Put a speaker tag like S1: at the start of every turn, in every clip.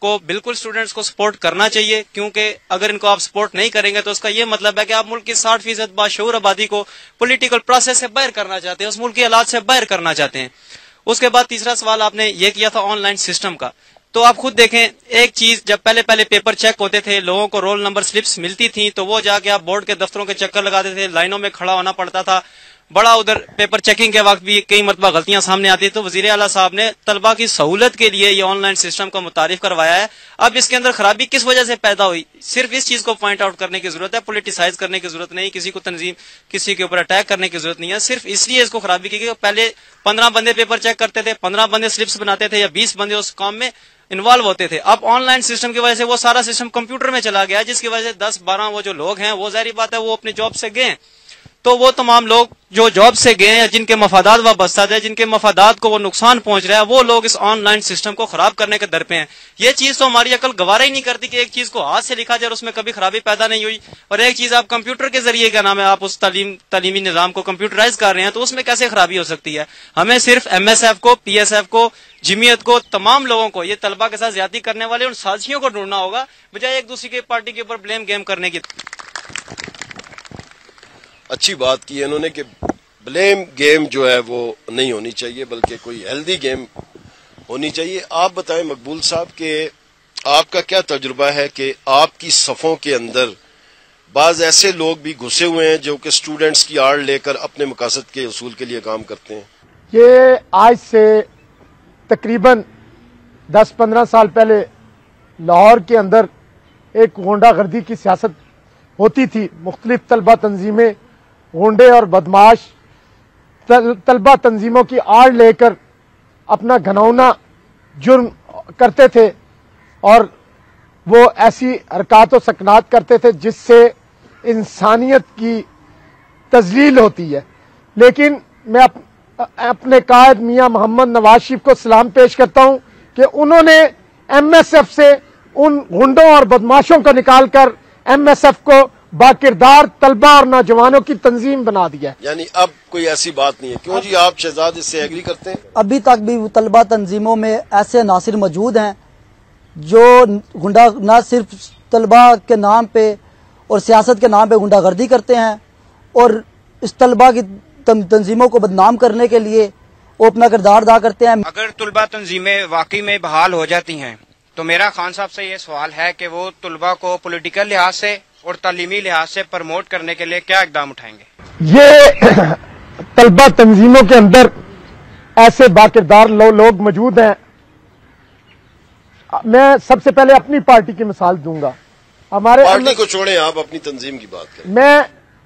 S1: کو بالکل اسٹوڈنٹس کو سپورٹ کرنا چاہیے، کیونکہ اگر ان کو آپ سپورٹ نہیں کریں گے تو اس کا یہ مطلب ہے کہ آپ ملک کی 60% باشعور آبادی کو پولیٹیکل پروسیس سے باہر کرنا چاہتے ہیں، اس ملک کے حالات سے باہر کرنا چاہتے ہیں۔ اس کے بعد تیسرا سوال آپ نے یہ کیا تھا آن لائن سسٹم کا، تو آپ خود دیکھیں ایک چیز، جب پہلے پیپر چیک ہوتے تھے، لوگوں کو رول نمبر سلپس ملتی تھیں تو وہ جا کے آپ بورڈ کے دفتروں کے چکر لگاتے تھے، لائنوں میں کھڑا ہونا پڑتا تھا، بڑا ادھر پیپر چیکنگ کے وقت بھی کئی مرتبہ غلطیاں سامنے آتی تو وزیر اعلیٰ صاحب نے طلبہ کی سہولت کے لیے یہ آن لائن سسٹم کو متعارف کروایا ہے۔ اب اس کے اندر خرابی کس وجہ سے پیدا ہوئی، صرف اس چیز کو پوائنٹ آؤٹ کرنے کی ضرورت ہے، پولیٹیسائز کرنے کی ضرورت نہیں، کسی کو تنظیم کسی کے اوپر اٹیک کرنے کی ضرورت نہیں ہے، صرف اس لیے اس کو خرابی کی کہ پہلے 15 بندے پیپر چیک کرتے تھے، 15 بندے سلپس بناتے تھے یا 20 بندے اس کام میں انوالو ہوتے تھے۔ اب آن لائن سسٹم کی وجہ سے وہ سارا سسٹم کمپیوٹر میں چلا گیا، جس کی وجہ سے 10-12 وہ جو لوگ ہیں وہ ظاہری بات ہے وہ اپنے جاب سے گئے، تو وہ تمام لوگ جو جاب سے گئے ہیں، جن کے مفادات وابستہ تھے، جن کے مفادات کو وہ نقصان پہنچ رہا ہے، وہ لوگ اس آن لائن سسٹم کو خراب کرنے کے در پہ ہیں۔ یہ چیز تو ہماری عقل گوارا ہی نہیں کرتی کہ ایک چیز کو ہاتھ سے لکھا جائے اور اس میں کبھی خرابی پیدا نہیں ہوئی، اور ایک چیز آپ کمپیوٹر کے ذریعے کیا نام ہے آپ اس تعلیمی نظام کو کمپیوٹرائز کر رہے ہیں، تو اس میں کیسے خرابی ہو سکتی ہے؟ ہمیں صرف ایم ایس ایف کو، پی ایس ایف کو، جمعیت کو، تمام لوگوں کو، یہ طلبہ کے ساتھ زیادتی کرنے والے ان سازشیوں کو ڈھونڈنا ہوگا، بجائے ایک دوسرے کی پارٹی کے اوپر بلیم گیم کرنے کی۔
S2: اچھی بات کی ہے انہوں نے کہ بلیم گیم جو ہے وہ نہیں ہونی چاہیے، بلکہ کوئی ہیلدی گیم ہونی چاہیے۔ آپ بتائیں مقبول صاحب کہ آپ کا کیا تجربہ ہے کہ آپ کی صفوں کے اندر بعض ایسے لوگ بھی گھسے ہوئے ہیں جو کہ سٹوڈنٹس کی آڑ لے کر اپنے مقاصد کے حصول کے لیے کام کرتے ہیں؟
S3: یہ آج سے تقریباً 10-15 سال پہلے لاہور کے اندر ایک غنڈہ گردی کی سیاست ہوتی تھی، مختلف طلبہ تنظیمیں غنڈے اور بدماش طلبہ تنظیموں کی آڑ لے کر اپنا گھناؤنا جرم کرتے تھے اور وہ ایسی حرکات و سکنات کرتے تھے جس سے انسانیت کی تذلیل ہوتی ہے۔ لیکن میں اپنے قائد میاں محمد نواز شریف کو سلام پیش کرتا ہوں کہ انہوں نے ایم ایس ایف سے ان غنڈوں اور بدماشوں کو نکال کر ایم ایس ایف کو باکردار طلبہ اور نوجوانوں کی تنظیم بنا دیا ہے۔
S2: یعنی اب کوئی ایسی بات نہیں ہے، کیوں جی آپ شہزاد اس سے ایگری کرتے ہیں؟
S4: ابھی تک بھی طلبہ تنظیموں میں ایسے عناصر موجود ہیں جو غنڈہ نہ صرف طلبہ کے نام پہ اور سیاست کے نام پہ غنڈہ گردی کرتے ہیں، اور اس طلبہ کی تنظیموں کو بدنام کرنے کے لیے وہ اپنا کردار ادا کرتے ہیں۔
S5: اگر طلبہ تنظیمیں واقعی میں بحال ہو جاتی ہیں تو میرا خان صاحب سے یہ سوال ہے کہ وہ طلبہ کو پولیٹیکل لحاظ سے اور تعلیمی لحاظ سے پروموٹ کرنے کے لیے کیا اقدام اٹھائیں گے؟
S3: یہ طلبہ تنظیموں کے اندر ایسے باکردار لوگ موجود ہیں۔ میں سب سے پہلے اپنی پارٹی کی مثال دوں گا۔ ہمارے
S2: پارٹی کو چھوڑیں، آپ اپنی تنظیم کی بات کریں۔
S3: میں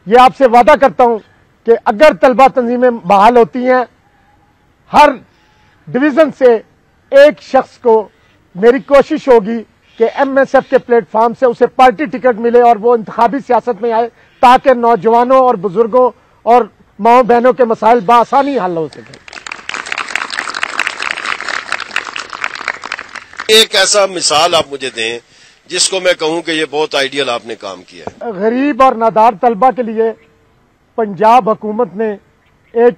S3: یہ آپ سے وعدہ کرتا ہوں کہ اگر طلبہ تنظیمیں بحال ہوتی ہیں، ہر ڈویژن سے ایک شخص کو میری کوشش ہوگی کہ ایم ایس ایف کے پلیٹ فارم سے اسے پارٹی ٹکٹ ملے اور وہ انتخابی سیاست میں آئے، تاکہ نوجوانوں اور بزرگوں اور ماؤں بہنوں کے مسائل بآسانی حل ہو سکے۔
S2: ایک ایسا مثال آپ مجھے دیں جس کو میں کہوں کہ یہ بہت آئیڈیل آپ نے کام کیا ہے۔
S3: غریب اور نادار طلبہ کے لیے پنجاب حکومت نے ایک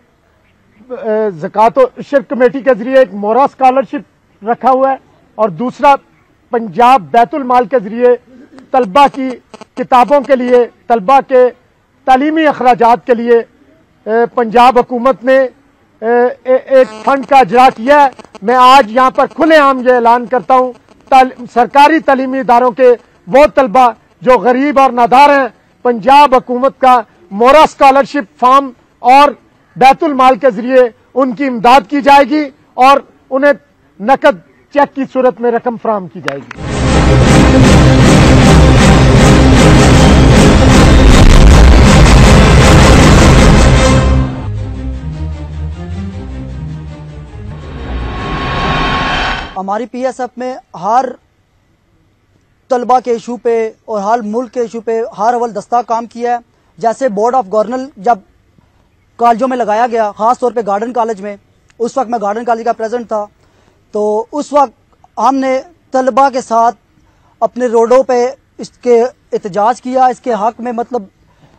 S3: زکوٰۃ و عشر کمیٹی کے ذریعے ایک مورا اسکالرشپ رکھا ہوا ہے، اور دوسرا پنجاب بیت المال کے ذریعے طلبہ کی کتابوں کے لیے، طلبہ کے تعلیمی اخراجات کے لیے پنجاب حکومت نے ایک فنڈ کا اجرا کیا ہے۔ میں آج یہاں پر کھلے عام یہ اعلان کرتا ہوں، سرکاری تعلیمی اداروں کے وہ طلبہ جو غریب اور نادار ہیں، پنجاب حکومت کا مورا اسکالرشپ فارم اور بیت المال کے ذریعے ان کی امداد کی جائے گی اور انہیں نقد چیک کی صورت میں رقم فراہم کی جائے گی۔
S4: ہماری پی ایس ایف میں ہر طلبہ کے ایشو پہ اور ہر ملک کے ایشو پہ ہر اول دستہ کام کیا ہے۔ جیسے بورڈ آف گورنر جب کالجوں میں لگایا گیا، خاص طور پہ گارڈن کالج میں، اس وقت میں گارڈن کالج کا پریزیڈنٹ تھا، تو اس وقت ہم نے طلبہ کے ساتھ اپنے روڈوں پہ اس کے احتجاج کیا، اس کے حق میں مطلب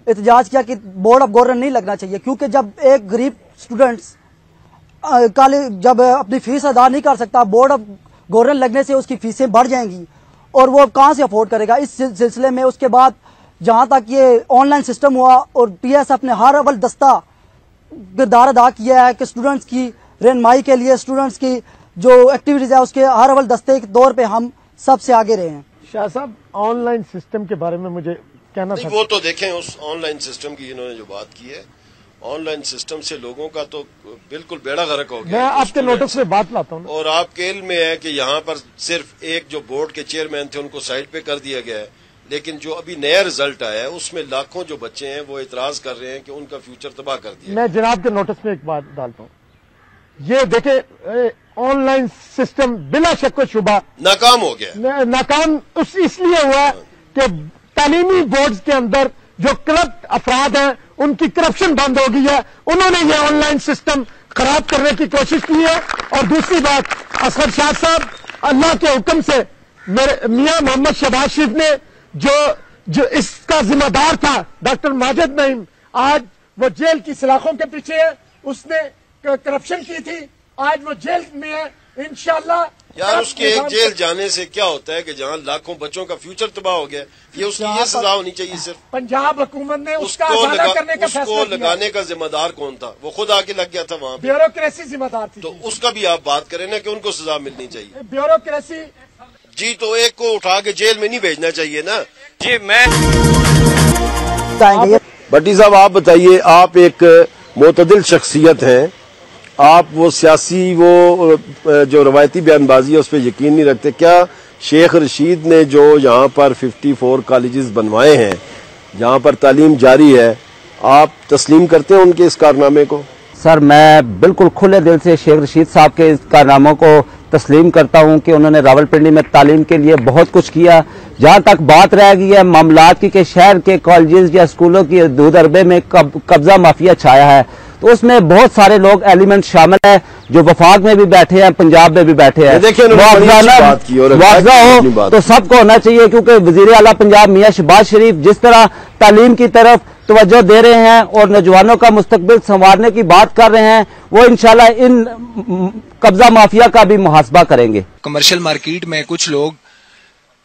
S4: احتجاج کیا کہ بورڈ آف گورنر نہیں لگنا چاہیے، کیونکہ جب ایک غریب اسٹوڈنٹس جب اپنی فیس ادا نہیں کر سکتا، بورڈ آف گورنر لگنے سے اس کی فیسیں بڑھ جائیں گی اور وہ کہاں سے افورڈ کرے گا. اس سلسلے میں اس کے بعد جہاں تک یہ آن لائن سسٹم ہوا اور پی ایس ایف نے ہر اول دستہ کردار ادا کیا ہے کہ اسٹوڈنٹس کی رہنمائی کے لیے اسٹوڈنٹس کی جو ایکٹیویٹیز ہے اس کے ہر اول دستے کے طور پہ ہم سب سے آگے رہے ہیں.
S3: شاہ صاحب آن لائن سسٹم کے بارے میں مجھے کہنا تھا.
S2: وہ تو دیکھیں اس آن لائن سسٹم کی انہوں نے جو بات کی ہے, آن لائن سسٹم سے لوگوں کا تو بالکل بیڑا غرق ہو گیا.
S3: میں آپ کے نوٹس میں بات لاتا ہوں.
S2: اور آپ کے علم میں ہے کہ یہاں پر صرف ایک جو بورڈ کے چیئرمین تھے ان کو سائڈ پہ کر دیا گیا ہے, لیکن جو ابھی نیا رزلٹ آیا ہے اس میں لاکھوں جو بچے ہیں وہ اعتراض کر رہے ہیں کہ ان کا فیوچر تباہ کر دیا.
S3: میں جناب کے نوٹس میں ایک بات ڈالتا ہوں. یہ دیکھیں آن لائن سسٹم بلا شک و شبہ
S2: ناکام ہو گیا.
S3: ناکام اس لیے ہوا ہے کہ تعلیمی بورڈز کے اندر جو کرپٹ افراد ہیں ان کی کرپشن بند ہو گئی ہے. انہوں نے یہ آن لائن سسٹم خراب کرنے کی کوشش کی ہے. اور دوسری بات, اصغر شاہ صاحب اللہ کے حکم سے میرے میاں محمد شہباز شریف نے جو اس کا ذمہ دار تھا ڈاکٹر ماجد نعیم, آج وہ جیل کی سلاخوں کے پیچھے ہے. اس نے کرپشن کی تھی, آج وہ جیل میں ہے. انشاءاللہ
S2: یار اس کے ایک جیل جانے سے کیا ہوتا ہے کہ جہاں لاکھوں بچوں کا فیوچر تباہ ہو گیا, یہ اس کی یہ سزا ہونی چاہیے. صرف
S3: پنجاب حکومت نے اس کا ازالہ کرنے کا فیصلہ کیا.
S2: اس کو لگانے کا ذمہ دار کون تھا؟ وہ خود آ کے لگ گیا تھا وہاں پہ.
S3: بیوروکریسی ذمہ دار تھی.
S2: تو اس کا بھی آپ بات کریں نا کہ ان کو سزا ملنی چاہیے.
S3: بیوروکریسی
S2: جی تو ایک کو اٹھا کے جیل میں نہیں بھیجنا چاہیے نا.
S5: جی میں
S2: بٹی صاحب آپ بتائیے, آپ ایک معتدل شخصیت ہیں, آپ وہ سیاسی وہ جو روایتی بیان بازی ہے اس پہ یقین نہیں رکھتے. کیا شیخ رشید نے جو یہاں پر 54 کالجز بنوائے ہیں جہاں پر تعلیم جاری ہے, آپ تسلیم کرتے ہیں ان کے اس کارنامے کو؟
S6: سر میں بالکل کھلے دل سے شیخ رشید صاحب کے اس کارناموں کو تسلیم کرتا ہوں کہ انہوں نے راولپنڈی میں تعلیم کے لیے بہت کچھ کیا. جہاں تک بات رہ گئی ہے معاملات کی کہ شہر کے کالجز یا اسکولوں کی حدود عربے میں قبضہ مافیا چھایا ہے, تو اس میں بہت سارے لوگ ایلیمنٹ شامل ہیں جو وفاق میں بھی بیٹھے ہیں, پنجاب میں بھی بیٹھے ہیں. واضح ہو تو سب کو ہونا چاہیے, کیونکہ وزیر اعلیٰ پنجاب میاں شہباز شریف جس طرح تعلیم کی طرف توجہ دے رہے ہیں اور نوجوانوں کا مستقبل سنوارنے کی بات کر رہے ہیں, وہ انشاءاللہ ان قبضہ مافیا کا بھی محاسبہ کریں گے.
S7: کمرشل مارکیٹ میں کچھ لوگ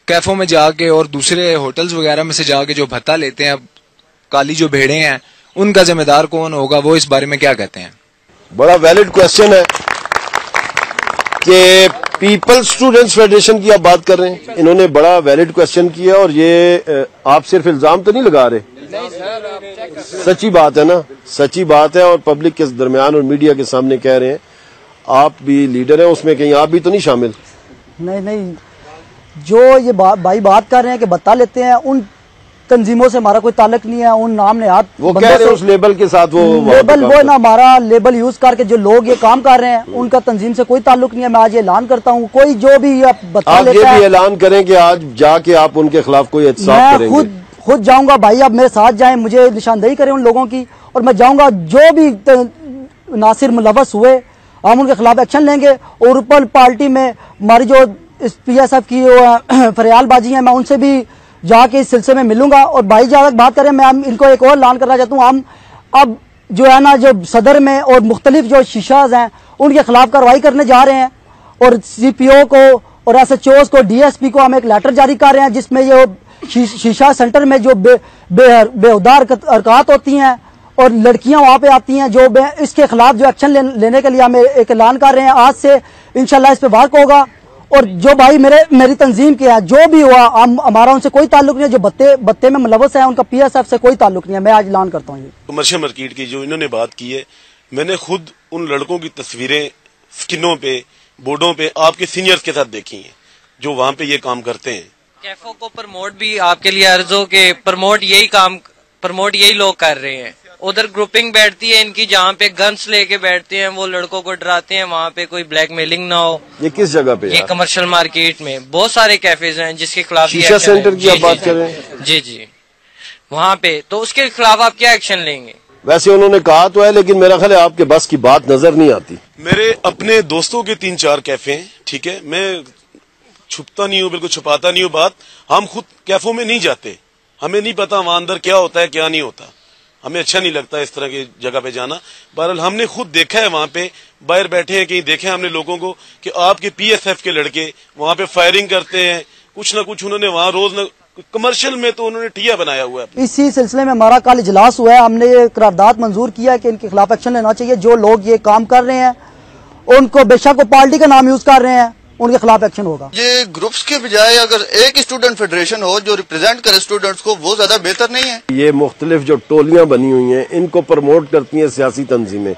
S7: کیفوں میں جا کے اور دوسرے ہوٹلز وغیرہ میں سے جا کے جو بھتہ لیتے ہیں, کالی جو بھیڑیں ہیں, ان کا ذمہ دار کون ہوگا؟ وہ اس بارے میں کیا کہتے ہیں؟
S2: بڑا ویلڈ کوشچن ہے کہ پیپل اسٹوڈنٹس فیڈریشن کی آپ بات کر رہے ہیں, انہوں نے بڑا ویلڈ کوشچن کیا. اور یہ آپ صرف الزام تو نہیں لگا رہے, سچی بات ہے نا, سچی بات ہے, اور پبلک کے درمیان اور میڈیا کے سامنے کہہ رہے ہیں. آپ بھی لیڈر ہیں اس میں, کہیں آپ بھی تو نہیں شامل؟
S4: نہیں, جو یہ بھائی بات کر رہے ہیں کہ بتا لیتے ہیں, ان تنظیموں سے ہمارا کوئی تعلق نہیں ہے. ان نام نہاد
S2: وہ کہہ رہے ہیں اس لیبل کے ساتھ, وہ
S4: لیبل وہ نا ہمارا لیبل یوز کر کے جو لوگ یہ کام کر رہے ہیں ان کا تنظیم سے کوئی تعلق نہیں ہے. میں آج اعلان کرتا ہوں, کوئی جو بھی بتا لیتا ہے,
S2: آپ یہ بھی اعلان کریں کہ آج جا کے آپ ان کے خلاف کوئی احتساب کریں گے.
S4: خود جاؤں گا بھائی, آپ میرے ساتھ جائیں, مجھے نشاندہی کریں ان لوگوں کی, اور میں جاؤں گا. جو بھی ناصر ملوث ہوئے ہم ان کے خلاف ایکشن لیں گے. اور اوپر پارٹی میں ہماری جو پی ایس ایف کی فریال بازی ہیں, میں ان سے بھی جا کے اس سلسلے میں ملوں گا. اور بھائی جہاں تک بات کریں, میں ان کو ایک اور اعلان کرنا چاہتا ہوں, ہم اب جو ہے نا جو صدر میں اور مختلف جو شیشاز ہیں ان کے خلاف کارروائی کرنے جا رہے ہیں, اور سی پی او کو اور ایس ایچ اوز کو, ڈی ایس پی کو ہم ایک لیٹر جاری کر رہے ہیں جس میں یہ شیشہ سینٹر میں جو بےہودہ حرکات ہوتی ہیں اور لڑکیاں وہاں پہ آتی ہیں, جو اس کے خلاف جو ایکشن لینے کے لیے ہم ایک اعلان کر رہے ہیں. آج سے انشاءاللہ اس پہ ورک ہوگا. اور جو بھائی میری تنظیم کے ہیں, جو بھی ہوا, ہمارا ان سے کوئی تعلق نہیں ہے. جو بتے میں ملوث ہیں ان کا پی ایس ایف سے کوئی تعلق نہیں ہے. میں آج اعلان کرتا ہوں. یہ
S8: کمرشل مارکیٹ کی جو انہوں نے بات کی ہے, میں نے خود ان لڑکوں کی تصویریں سکنوں پہ, بورڈوں پہ آپ کے سینئرز کے ساتھ دیکھی ہیں جو وہاں پہ یہ کام کرتے ہیں.
S9: کیفوں کو پروموٹ بھی آپ کے لیے عرض ہو کہ پروموٹ یہی لوگ کر رہے ہیں. ادھر گروپنگ بیٹھتی ہے ان کی جہاں پہ گنس لے کے بیٹھتے ہیں, وہ لڑکوں کو ڈراتے ہیں, وہاں پہ کوئی بلیک میلنگ نہ ہو.
S2: یہ کس جگہ پہ؟
S9: یہ کمرشل مارکیٹ میں بہت سارے کیفیز ہیں جس کے خلاف
S2: شیشہ سینٹر کی آپ بات کر رہے ہیں؟
S9: جی وہاں پہ. تو اس کے خلاف آپ کیا ایکشن لیں گے؟
S2: ویسے انہوں نے کہا تو ہے, لیکن میرا خیال ہے آپ کے بس کی بات نظر نہیں آتی.
S8: میرے اپنے دوستوں کے 3-4 کیفے ہیں, ٹھیک ہے, میں چھپتا نہیں ہوں, بالکل چھپاتا نہیں ہوں بات. ہم خود کیفوں میں نہیں جاتے, ہمیں نہیں پتا وہاں اندر کیا ہوتا ہے کیا نہیں ہوتا. ہمیں اچھا نہیں لگتا اس طرح کی جگہ پہ جانا. بہرحال ہم نے خود دیکھا ہے وہاں پہ باہر بیٹھے ہیں کہیں دیکھے ہم نے لوگوں کو کہ آپ کے پی ایس ایف کے لڑکے وہاں پہ فائرنگ کرتے ہیں, کچھ نہ کچھ انہوں نے وہاں روز کمرشل میں تو انہوں نے ٹھیا بنایا ہوا ہے.
S4: اسی سلسلے میں ہمارا کل اجلاس ہوا ہے, ہم نے یہ قرارداد منظور کیا ہے کہ ان کے خلاف ایکشن لینا چاہیے. جو لوگ یہ کام کر رہے ہیں ان کو بے شک وہ پارٹی کا نام یوز کر رہے ہیں, ان کے خلاف ایکشن ہوگا.
S10: یہ گروپس کے بجائے اگر ایک اسٹوڈنٹ فیڈریشن ہو جو ریپرزینٹ کرے اسٹوڈنٹس کو, وہ زیادہ بہتر نہیں ہے.
S2: یہ مختلف جو ٹولیاں بنی ہوئی ہیں ان کو پروموٹ کرتی ہیں سیاسی تنظیمیں,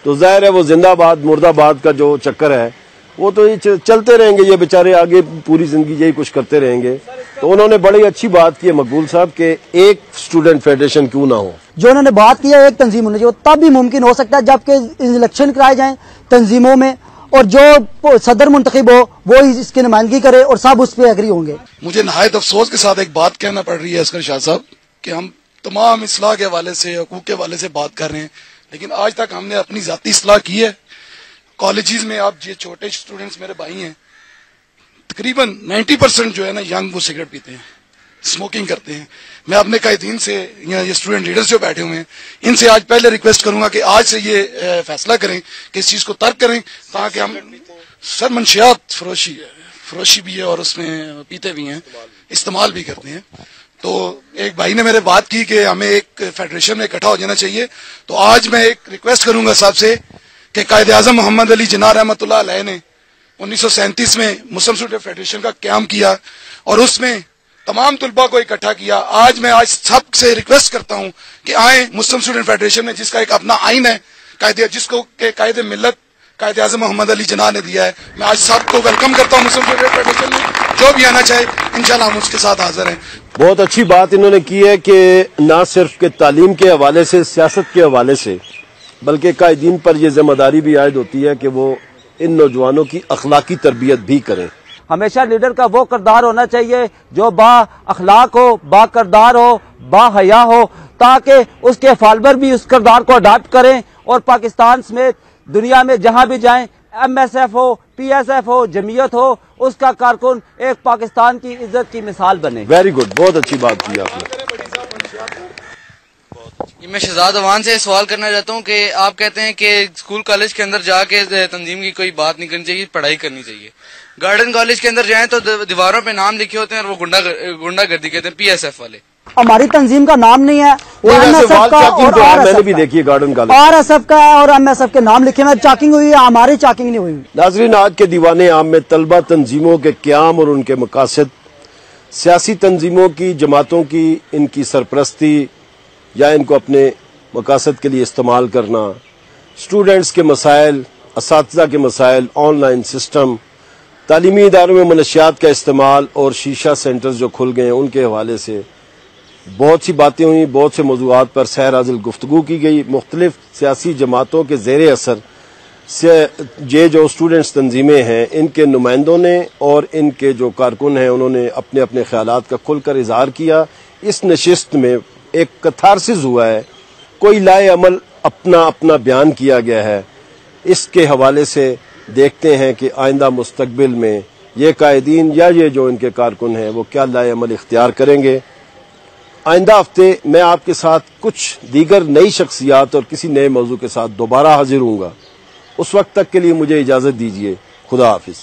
S2: تو ظاہر ہے وہ زندہ باد مرد آباد کا جو چکر ہے وہ تو چلتے رہیں گے, یہ بیچارے آگے پوری زندگی یہی کچھ کرتے رہیں گے. تو انہوں نے بڑی اچھی بات کی ہے مقبول صاحب کہ ایک اسٹوڈنٹ فیڈریشن کیوں نہ ہو. جو انہوں نے بات کی ہے ایک تنظیم ہونے چاہیے, تب بھی ممکن ہو سکتا ہے جبکہ الیکشن کرائے جائیں تنظیموں میں اور جو صدر منتخب ہو وہ اس کی نمائندگی کرے اور سب اس پہ ایگری ہوں گے.
S11: مجھے نہایت افسوس کے ساتھ ایک بات کہنا پڑ رہی ہے عسکر شاہ صاحب کہ ہم تمام اصلاح کے حوالے سے, حقوق کے حوالے سے بات کر رہے ہیں, لیکن آج تک ہم نے اپنی ذاتی اصلاح کی ہے. کالجز میں آپ یہ چھوٹے اسٹوڈنٹس میرے بھائی ہیں, تقریباً 90% جو ہے نا ینگ وہ سگریٹ پیتے ہیں, اسموکنگ کرتے ہیں. میں اپنے قائدین سے یا یہ اسٹوڈنٹ لیڈرز جو بیٹھے ہوئے ہیں ان سے آج پہلے ریکویسٹ کروں گا کہ آج سے یہ فیصلہ کریں کہ اس چیز کو ترک کریں, تاکہ ہم سر منشیات فروشی بھی ہے اور اس میں پیتے بھی ہیں, استعمال بھی کرتے ہیں. تو ایک بھائی نے میرے بات کی کہ ہمیں ایک فیڈریشن میں اکٹھا ہو جانا چاہیے, تو آج میں ایک ریکویسٹ کروں گا صاحب سے کہ قائد اعظم محمد علی جناح رحمۃ اللہ علیہ نے 1937 میں مسلم اسٹوڈنٹ فیڈریشن کا قیام کیا اور اس میں تمام طلباء کو اکٹھا کیا. آج میں سب سے ریکویسٹ کرتا ہوں کہ آئیں مسلم اسٹوڈنٹ فیڈریشن میں, جس کا ایک اپنا آئین ہے, جس کو کہ قائد ملت قائد اعظم محمد علی جناح نے دیا ہے. میں آج سب کو ویلکم کرتا ہوں مسلم اسٹوڈنٹ فیڈریشن میں, جو بھی آنا چاہے انشاءاللہ ہم اس کے ساتھ حاضر ہیں.
S2: بہت اچھی بات انہوں نے کی ہے کہ نہ صرف کہ تعلیم کے حوالے سے, سیاست کے حوالے سے, بلکہ قائدین پر یہ ذمہ داری بھی عائد ہوتی ہے کہ وہ ان نوجوانوں کی اخلاقی تربیت بھی کریں.
S6: ہمیشہ لیڈر کا وہ کردار ہونا چاہیے جو با اخلاق ہو, با کردار ہو, با حیا ہو, تاکہ اس کے فالوور بھی اس کردار کو اڈاپٹ کریں اور پاکستان سمیت دنیا میں جہاں بھی جائیں, ایم ایس ایف ہو, پی ایس ایف ہو, جمعیت ہو, اس کا کارکن ایک پاکستان کی عزت کی مثال بنے.
S2: ویری گڈ, بہت اچھی بات کی آپ نے.
S9: میں شہزاد عوان سے سوال کرنا چاہتا ہوں کہ آپ کہتے ہیں کہ اسکول کالج کے اندر جا کے تنظیم کی کوئی بات نہیں کرنی چاہیے, پڑھائی کرنی چاہیے. گارڈن کالج کے اندر جائیں تو دیواروں پہ نام لکھے ہوتے ہیں اور وہ گنڈا گردی کہتے ہیں, پی ایس ایف والے.
S4: ہماری تنظیم کا نام نہیں ہے,
S2: میں نے بھی دیکھی ہے Garden College,
S4: R S F کا ہے اور ایم ایس ایف کے نام لکھے ہوئے. چاکنگ ہوئی ہے, ہماری چاکنگ نہیں ہوئی.
S2: ناظرین, آج کے دیوان عام میں طلبہ تنظیموں کے قیام اور ان کے مقاصد, سیاسی تنظیموں کی, جماعتوں کی, ان کی سرپرستی یا ان کو اپنے مقاصد کے لیے استعمال کرنا, اسٹوڈنٹس کے مسائل, اساتذہ کے مسائل, آن لائن سسٹم, تعلیمی اداروں میں منشیات کا استعمال اور شیشہ سینٹرز جو کھل گئے ہیں ان کے حوالے سے بہت سی باتیں ہوئیں. بہت سے موضوعات پر سیر حاصل گفتگو کی گئی. مختلف سیاسی جماعتوں کے زیر اثر یہ جو اسٹوڈنٹس تنظیمیں ہیں ان کے نمائندوں نے اور ان کے جو کارکن ہیں انہوں نے اپنے اپنے خیالات کا کھل کر اظہار کیا. اس نشست میں ایک کتھارسس ہوا ہے, کوئی لائے عمل اپنا اپنا بیان کیا گیا ہے. اس کے حوالے سے دیکھتے ہیں کہ آئندہ مستقبل میں یہ قائدین یا یہ جو ان کے کارکن ہیں وہ کیا لائے عمل اختیار کریں گے. آئندہ ہفتے میں آپ کے ساتھ کچھ دیگر نئی شخصیات اور کسی نئے موضوع کے ساتھ دوبارہ حاضر ہوں گا. اس وقت تک کے لیے مجھے اجازت دیجیے. خدا حافظ.